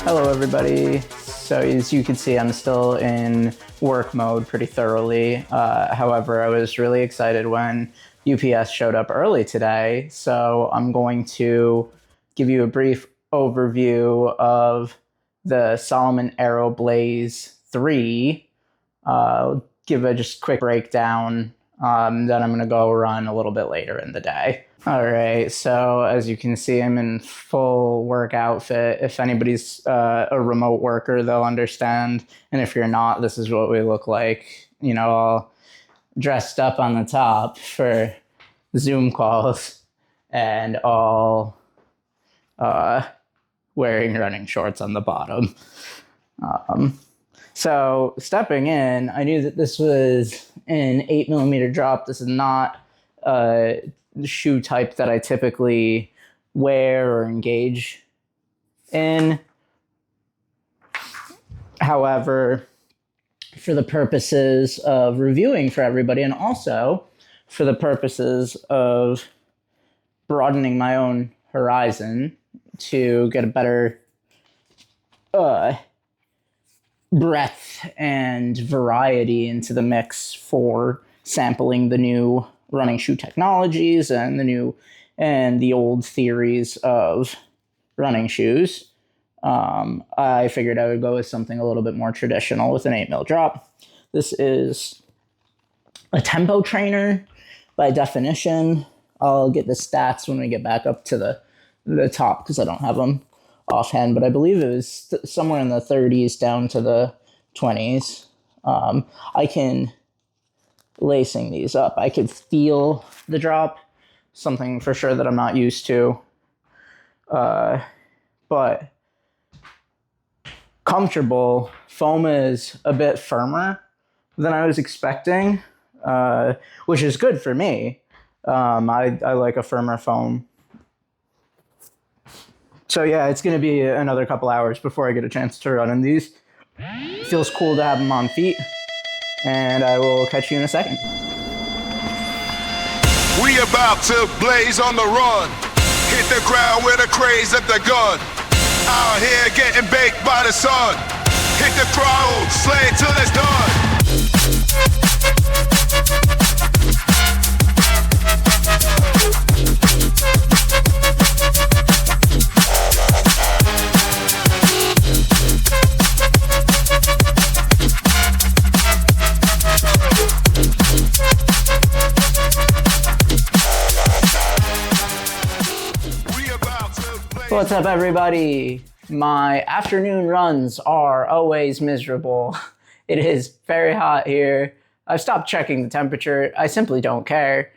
Hello everybody. So as you can see, I'm still in work mode pretty thoroughly. However, I was really excited when UPS showed up early today. So I'm going to give you a brief overview of the Salomon Aero Blaze 3. Give a just quick breakdown. Then I'm going to go run a little bit later in the day. All right, so as you can see, I'm in full work outfit. If anybody's a remote worker, they'll understand. And if you're not, this is what we look like. You know, all dressed up on the top for Zoom calls and all wearing running shorts on the bottom. So stepping in, I knew that this was an 8mm drop. This is not the shoe type that I typically wear or engage in. However, for the purposes of reviewing for everybody, and also for the purposes of broadening my own horizon to get a better breadth and variety into the mix for sampling the new running shoe technologies and the old theories of running shoes. I figured I would go with something a little bit more traditional with an 8mm drop. This is a tempo trainer by definition. I'll get the stats when we get back up to the top because I don't have them offhand, but I believe it was somewhere in the 30s down to the 20s. I can lacing these up, I could feel the drop, something for sure that I'm not used to. But comfortable. Foam is a bit firmer than I was expecting, which is good for me. I like a firmer foam. So yeah, it's going to be another couple hours before I get a chance to run in these. Feels cool to have them on feet. And I will catch you in a second. We about to blaze on the run. Hit the ground with a craze of the gun. Out here getting baked by the sun. Hit the throttle, slay till it's done. What's up, everybody? My afternoon runs are always miserable. It is very hot here. I've stopped checking the temperature. I simply don't care.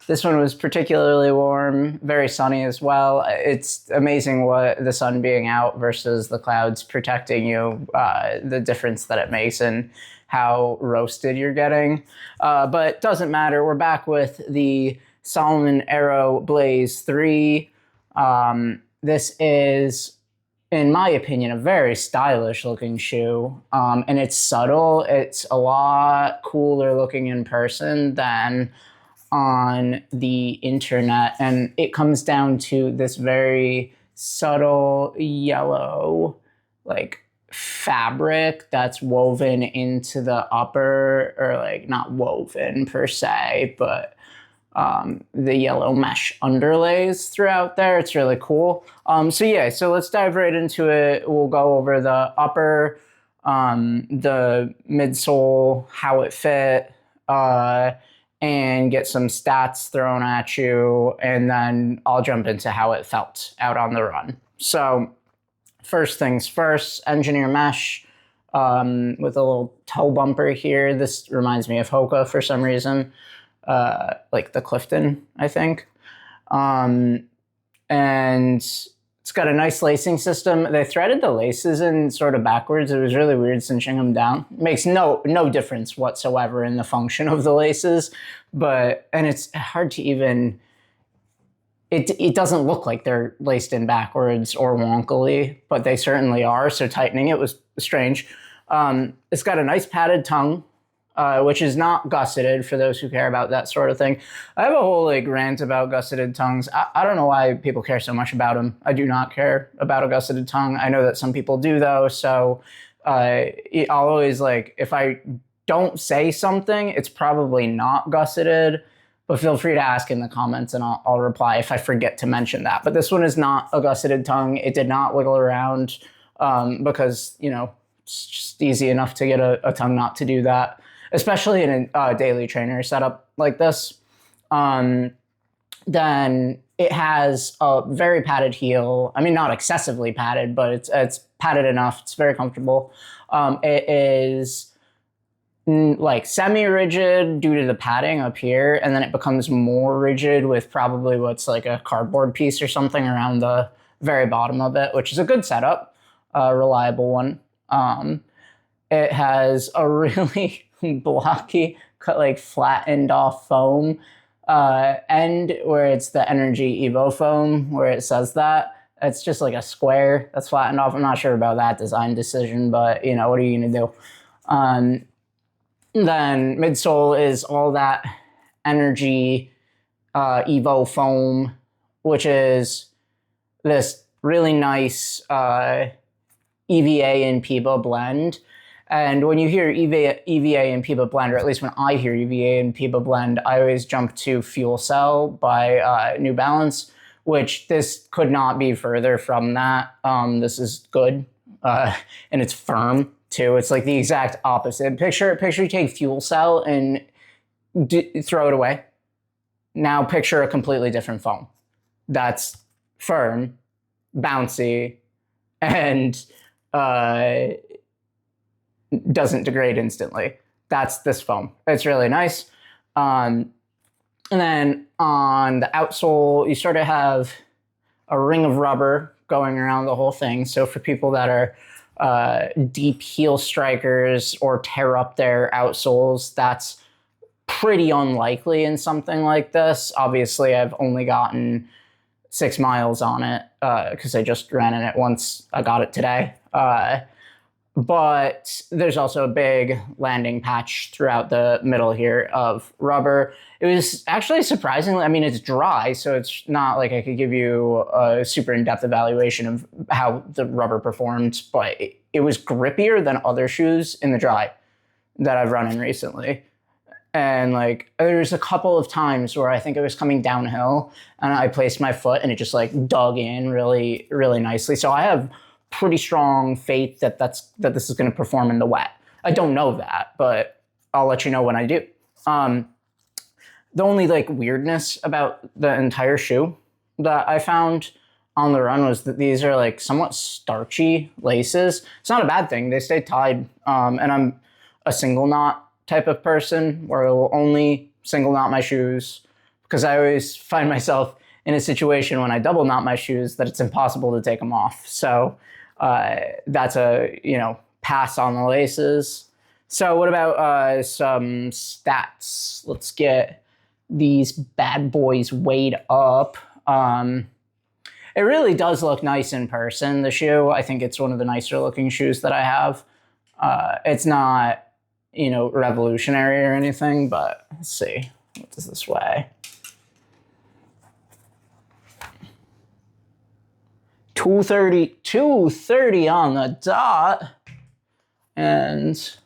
This one was particularly warm, very sunny as well. It's amazing what the sun being out versus the clouds protecting you, the difference that it makes and how roasted you're getting. But doesn't matter. We're back with the Salomon Aero Blaze 3. This is, in my opinion, a very stylish looking shoe, and it's subtle. It's a lot cooler looking in person than on the internet, and it comes down to this very subtle yellow, like, fabric that's woven into the upper, or like not woven per se, but the yellow mesh underlays throughout there. It's really cool. So let's dive right into it. We'll go over the upper, the midsole, how it fit, and get some stats thrown at you, and then I'll jump into how it felt out on the run. So first things first, engineer mesh with a little toe bumper here. This reminds me of Hoka for some reason. Like the Clifton, I think. And it's got a nice lacing system. They threaded the laces in sort of backwards. It was really weird cinching them down. It makes no difference whatsoever in the function of the laces, and it's hard to even, it doesn't look like they're laced in backwards or wonkily, but they certainly are, so tightening it was strange. It's got a nice padded tongue. which is not gusseted for those who care about that sort of thing. I have a whole like rant about gusseted tongues. I don't know why people care so much about them. I do not care about a gusseted tongue. I know that some people do though. So I'll always like, if I don't say something, it's probably not gusseted, but feel free to ask in the comments and I'll reply if I forget to mention that. But this one is not a gusseted tongue. It did not wiggle around because, you know, it's just easy enough to get a tongue not to do that, especially in a daily trainer setup like this. Then it has a very padded heel. I mean, not excessively padded, but it's padded enough. It's very comfortable. It is like semi-rigid due to the padding up here, and then it becomes more rigid with probably what's like a cardboard piece or something around the very bottom of it, which is a good setup, a reliable one. It has a really blocky, like flattened off foam end where it's the Energy Evo foam where it says that. It's just like a square that's flattened off. I'm not sure about that design decision, but you know, what are you gonna do? Then midsole is all that Energy Evo foam, which is this really nice EVA and PIBA blend. And when you hear EVA and PIBA blend, or at least when I hear EVA and PIBA blend, I always jump to Fuel Cell by New Balance, which this could not be further from that. This is good, and it's firm too. It's like the exact opposite. Picture you take Fuel Cell and throw it away. Now picture a completely different foam that's firm, bouncy, and doesn't degrade instantly. That's this foam. It's really nice. And then on the outsole, you sort of have a ring of rubber going around the whole thing. So for people that are deep heel strikers or tear up their outsoles, that's pretty unlikely in something like this. Obviously, I've only gotten 6 miles on it because I just ran in it once. I got it today. But there's also a big landing patch throughout the middle here of rubber. It was actually surprisingly, I mean, it's dry, so it's not like I could give you a super in-depth evaluation of how the rubber performed, but it was grippier than other shoes in the dry that I've run in recently. And like, there's a couple of times where I think it was coming downhill and I placed my foot and it just like dug in really, really nicely. So I have pretty strong faith that this is going to perform in the wet. I don't know that, but I'll let you know when I do. The only like weirdness about the entire shoe that I found on the run was that these are like somewhat starchy laces. It's not a bad thing. They stay tied. And I'm a single knot type of person where I will only single knot my shoes because I always find myself in a situation when I double knot my shoes that it's impossible to take them off. So that's a, you know, pass on the laces. So what about some stats? Let's get these bad boys weighed up. It really does look nice in person, the shoe. I think it's one of the nicer looking shoes that I have. It's not, you know, revolutionary or anything, but let's see. What does this weigh? 230 on the dot, and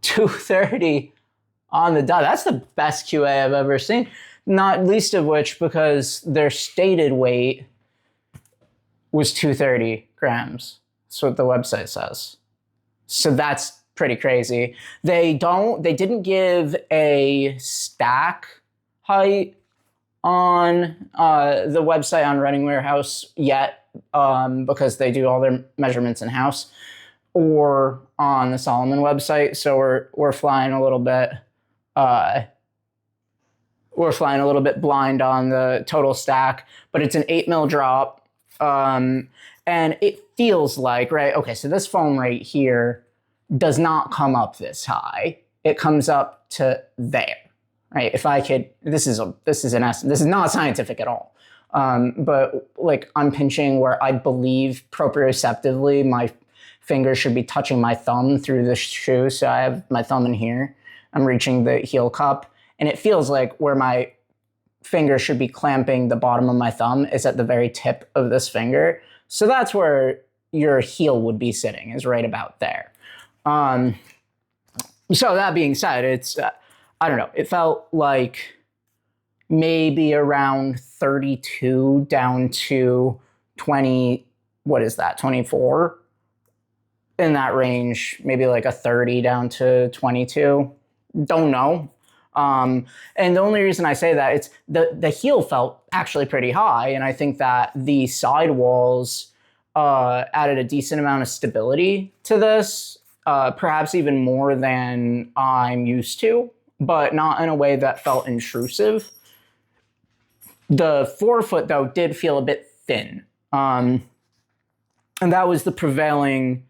230 on the dot. That's the best QA I've ever seen. Not least of which because their stated weight was 230 grams. That's what the website says. So that's pretty crazy. They didn't give a stack height on the website on Running Warehouse yet because they do all their measurements in-house, or on the Salomon website. So we're flying a little bit blind on the total stack, but it's an 8 mil drop. And it feels like, right, okay, so this foam right here does not come up this high. It comes up to there. Right, if I could, this is an essence. This is not scientific at all. But like I'm pinching where I believe proprioceptively my fingers should be touching my thumb through the shoe. So I have my thumb in here. I'm reaching the heel cup, and it feels like where my finger should be clamping the bottom of my thumb is at the very tip of this finger. So that's where your heel would be sitting, is right about there. So that being said, it's, I don't know, it felt like maybe around 32 down to 20, what is that, 24? In that range, maybe like a 30 down to 22. Don't know. And the only reason I say that, it's the heel felt actually pretty high, and I think that the sidewalls added a decent amount of stability to this, perhaps even more than I'm used to, but not in a way that felt intrusive. The forefoot, though, did feel a bit thin, and that was the prevailing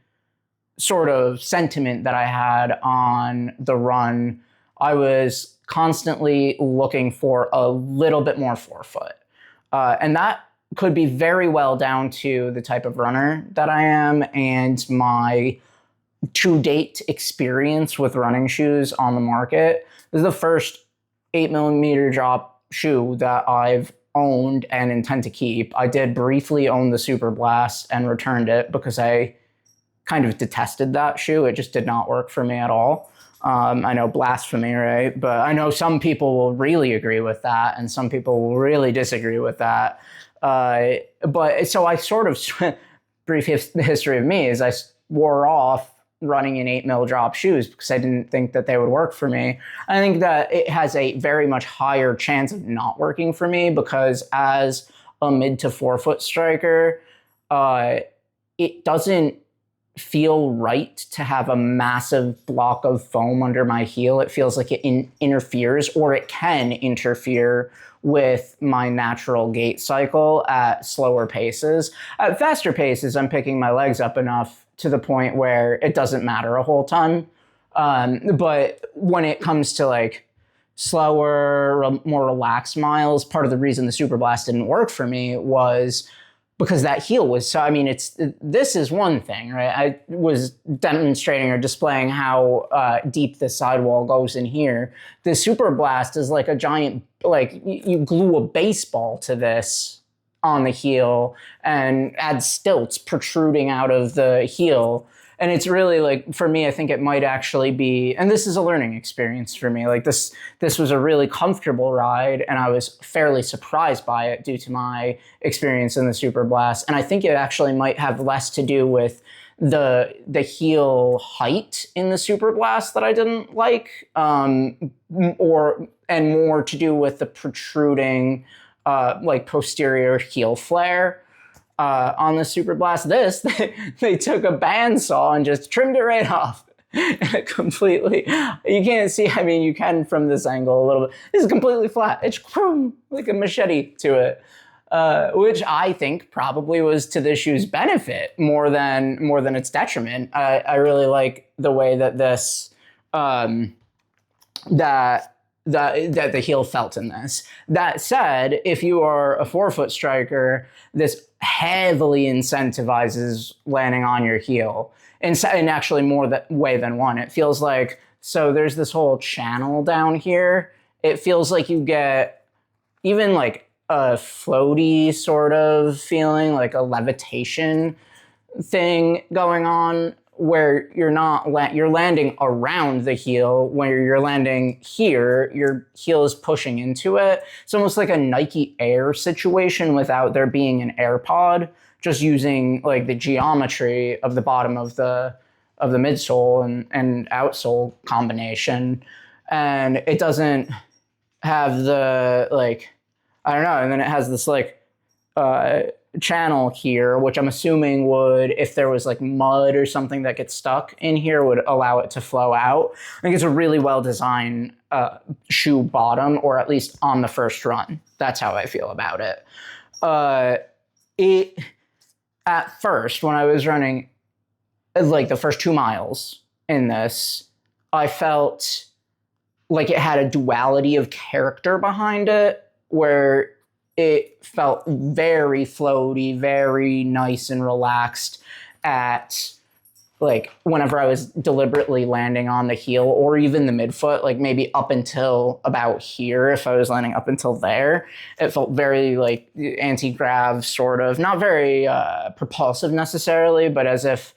sort of sentiment that I had on the run. I was constantly looking for a little bit more forefoot. And that could be very well down to the type of runner that I am and my to-date experience with running shoes on the market. This is the first 8mm drop shoe that I've owned and intend to keep. I did briefly own the Super Blast and returned it because I kind of detested that shoe. It just did not work for me at all. I know, blasphemy, right? But I know some people will really agree with that, and some people will really disagree with that. But so I sort of, brief history of me is I wore off running in 8mm drop shoes because I didn't think that they would work for me. I think that it has a very much higher chance of not working for me because as a mid to forefoot striker, it doesn't feel right to have a massive block of foam under my heel. It feels like it interferes, or it can interfere with my natural gait cycle at slower paces. At faster paces, I'm picking my legs up enough to the point where it doesn't matter a whole ton. But when it comes to like slower, more relaxed miles, part of the reason the Super Blast didn't work for me was because that heel was so, I mean, this is one thing, right? I was demonstrating or displaying how deep the sidewall goes in here. The Super Blast is like a giant, like you glue a baseball to this on the heel and add stilts protruding out of the heel. And it's really like, for me, I think it might actually be, and this is a learning experience for me. Like this was a really comfortable ride, and I was fairly surprised by it due to my experience in the Super Blast. And I think it actually might have less to do with the heel height in the Super Blast that I didn't like, and more to do with the protruding, like posterior heel flare. On the Super Blast, they took a bandsaw and just trimmed it right off. Completely, you can't see, I mean, you can from this angle a little bit. This is completely flat. It's like a machete to it, which I think probably was to the shoe's benefit more than its detriment. I really like the way that this, that the heel felt in this. That said, if you are a forefoot striker, this heavily incentivizes landing on your heel, and actually more way than one. It feels like, so there's this whole channel down here. It feels like you get even like a floaty sort of feeling, like a levitation thing going on, where you're landing around the heel. Where you're landing here, your heel is pushing into it. It's almost like a Nike Air situation without there being an Air pod, just using like the geometry of the bottom of the midsole and outsole combination. And it doesn't have the, like, I don't know, and then it has this like channel here, which I'm assuming would, if there was like mud or something that gets stuck in here, would allow it to flow out. I think it's a really well designed shoe bottom, or at least on the first run. That's how I feel about it. It, at first, when I was running like the first 2 miles in this, I felt like it had a duality of character behind it, where it felt very floaty, very nice and relaxed at like whenever I was deliberately landing on the heel or even the midfoot, like maybe up until about here, if I was landing up until there, it felt very like anti-grav sort of, not very propulsive necessarily, but as if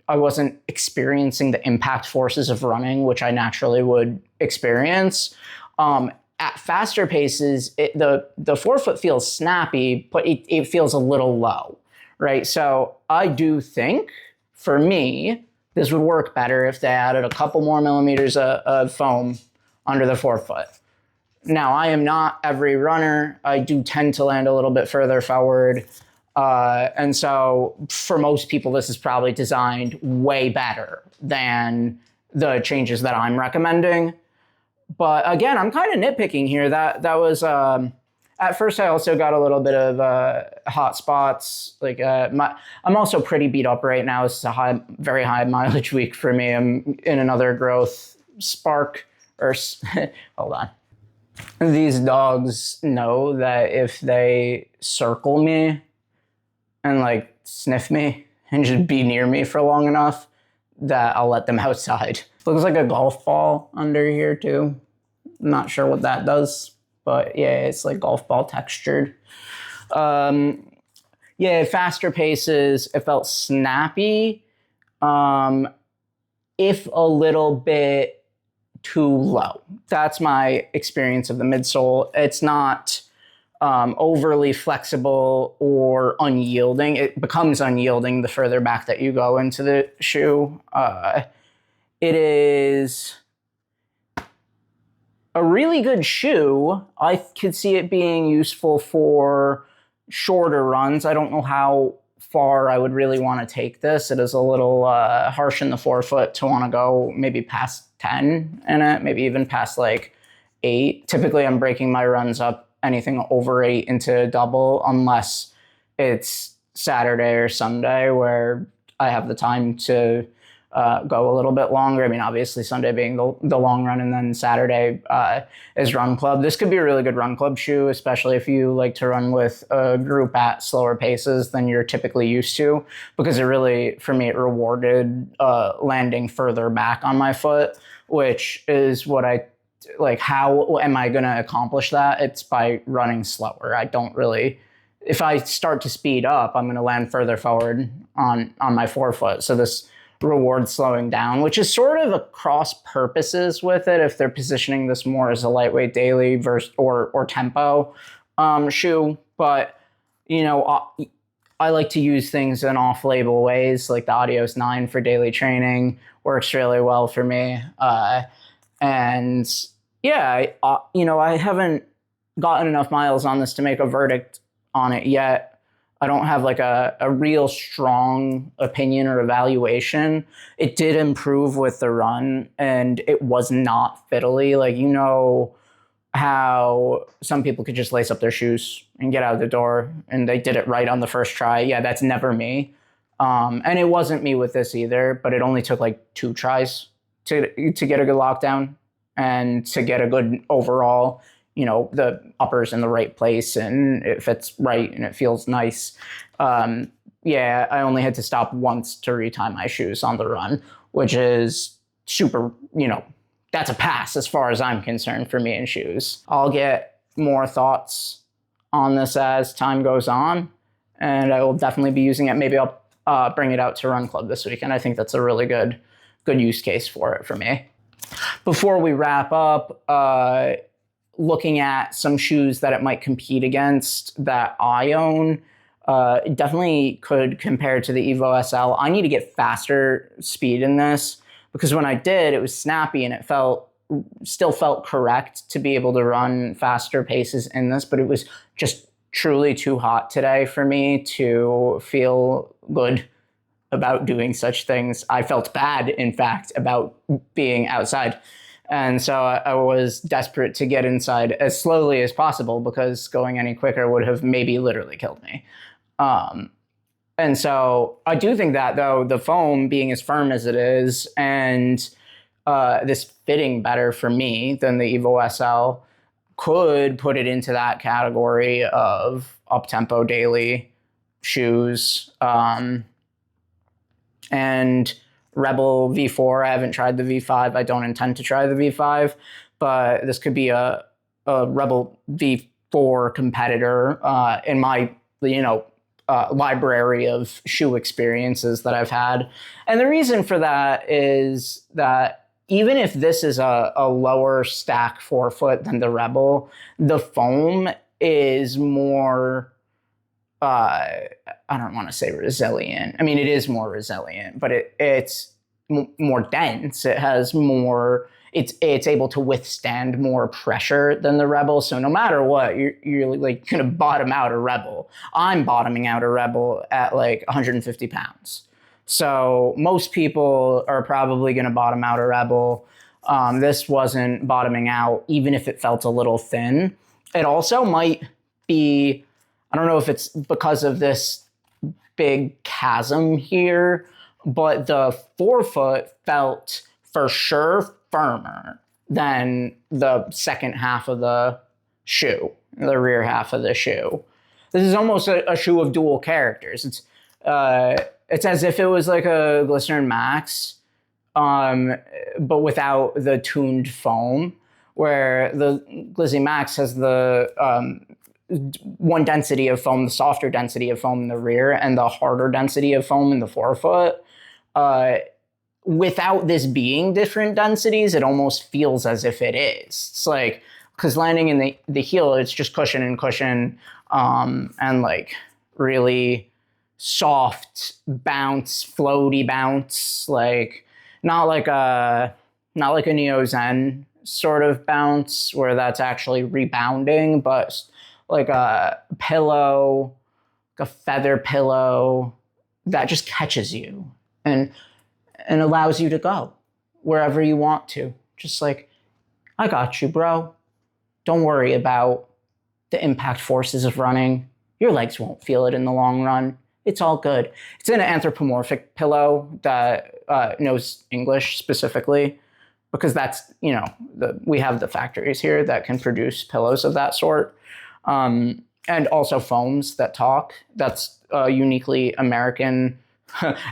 I wasn't experiencing the impact forces of running, which I naturally would experience. At faster paces, the forefoot feels snappy, but it feels a little low, right? So I do think, for me, this would work better if they added a couple more millimeters of foam under the forefoot. Now, I am not every runner. I do tend to land a little bit further forward. And so for most people, this is probably designed way better than the changes that I'm recommending. But again, I'm kind of nitpicking here. That was at first I also got a little bit of hot spots. Like I'm also pretty beat up right now. This is a very high mileage week for me. I'm in another growth spark or hold on. These dogs know that if they circle me and like sniff me and just be near me for long enough, that I'll let them outside. Looks like a golf ball under here too. I'm not sure what that does, but yeah, it's like golf ball textured. Yeah, faster paces, it felt snappy, if a little bit too low. That's my experience of the midsole. It's not overly flexible or unyielding. It becomes unyielding the further back that you go into the shoe. It is a really good shoe. I could see it being useful for shorter runs. I don't know how far I would really want to take this. It is a little harsh in the forefoot to want to go maybe past 10 in it, maybe even past like 8. Typically, I'm breaking my runs up anything over 8 into double, unless it's Saturday or Sunday where I have the time to go a little bit longer. I mean, obviously Sunday being the long run, and then Saturday is run club. This could be a really good run club shoe, especially if you like to run with a group at slower paces than you're typically used to, because it really, for me, it rewarded landing further back on my foot, which is what I like. How am I going to accomplish that? It's by running slower. I don't really, if I start to speed up, I'm going to land further forward on my forefoot. So this reward slowing down, which is sort of across purposes with it if they're positioning this more as a lightweight daily versus or tempo shoe. But you know, I like to use things in off-label ways, like the Adios 9 for daily training works really well for me. And yeah, I haven't gotten enough miles on this to make a verdict on it yet. I don't have like a real strong opinion or evaluation. It did improve with the run, and it was not fiddly. Like, you know how some people could just lace up their shoes and get out the door, and they did it right on the first try. Yeah, that's never me. And it wasn't me with this either, but it only took like 2 tries to get a good lockdown and to get a good overall, you know, the upper's in the right place and it fits right and it feels nice. Yeah, I only had to stop once to retie my shoes on the run, which is super, you know, that's a pass as far as I'm concerned for me in shoes. I'll get more thoughts on this as time goes on, and I will definitely be using it. Maybe I'll bring it out to Run Club this weekend. I think that's a really good use case for it for me. Before we wrap up, looking at some shoes that it might compete against that I own, it definitely could compare to the Evo SL. I need to get faster speed in this, because when I did, it was snappy and it still felt correct to be able to run faster paces in this, but it was just truly too hot today for me to feel good about doing such things. I felt bad, in fact, about being outside. And so I was desperate to get inside as slowly as possible, because going any quicker would have maybe literally killed me. And so I do think that, though, the foam being as firm as it is and this fitting better for me than the Evo SL could put it into that category of up-tempo daily shoes. And Rebel V4. I haven't tried the V5. I don't intend to try the V5, but this could be a Rebel V4 competitor in my, library of shoe experiences that I've had. And the reason for that is that even if this is a lower stack forefoot than the Rebel, the foam is more, I don't want to say resilient. I mean, it is more resilient, but it's more dense. It has more, it's able to withstand more pressure than the Rebel. So no matter what, you're like gonna bottom out a Rebel. I'm bottoming out a Rebel at like 150 pounds. So most people are probably gonna bottom out a Rebel. This wasn't bottoming out, even if it felt a little thin. It also might be, I don't know if it's because of this big chasm here, but the forefoot felt for sure firmer than the second half of the shoe, the rear half of the shoe. This is almost a shoe of dual characters. It's as if it was like a Glycerin Max, but without the tuned foam, where the Glizzy Max has the one density of foam, the softer density of foam in the rear, and the harder density of foam in the forefoot. Without this being different densities, it almost feels as if it is. It's like, because landing in the heel, it's just cushion and cushion, and like really soft bounce, floaty bounce, like not like a Neo Zen sort of bounce where that's actually rebounding, but like a pillow, like a feather pillow that just catches you and allows you to go wherever you want to. Just like, I got you, bro. Don't worry about the impact forces of running. Your legs won't feel it in the long run. It's all good. It's an anthropomorphic pillow that knows English specifically, because that's, we have the factories here that can produce pillows of that sort. And also foams that talk. That's uniquely American,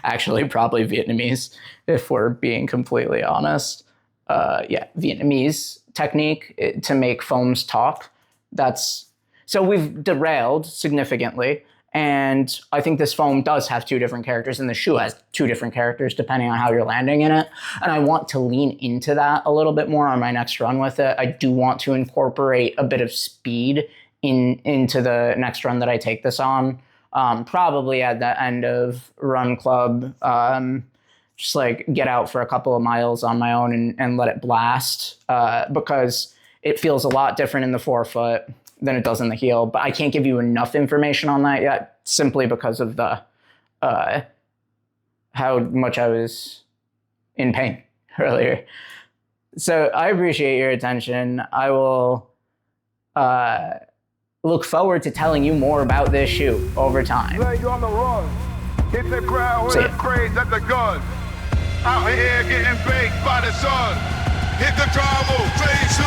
actually probably Vietnamese, if we're being completely honest. Vietnamese technique to make foams talk. So we've derailed significantly. And I think this foam does have two different characters, and the shoe has two different characters depending on how you're landing in it. And I want to lean into that a little bit more on my next run with it. I do want to incorporate a bit of speed into the next run that I take this on. Probably at the end of Run Club, just like get out for a couple of miles on my own and let it blast, because it feels a lot different in the forefoot than it does in the heel. But I can't give you enough information on that yet, simply because of the how much I was in pain earlier. So I appreciate your attention. I will look forward to telling you more about this shoe over time. Leg on the run, hit the ground with a craze at the gun. Out here getting baked by the sun. Hit the drywall, face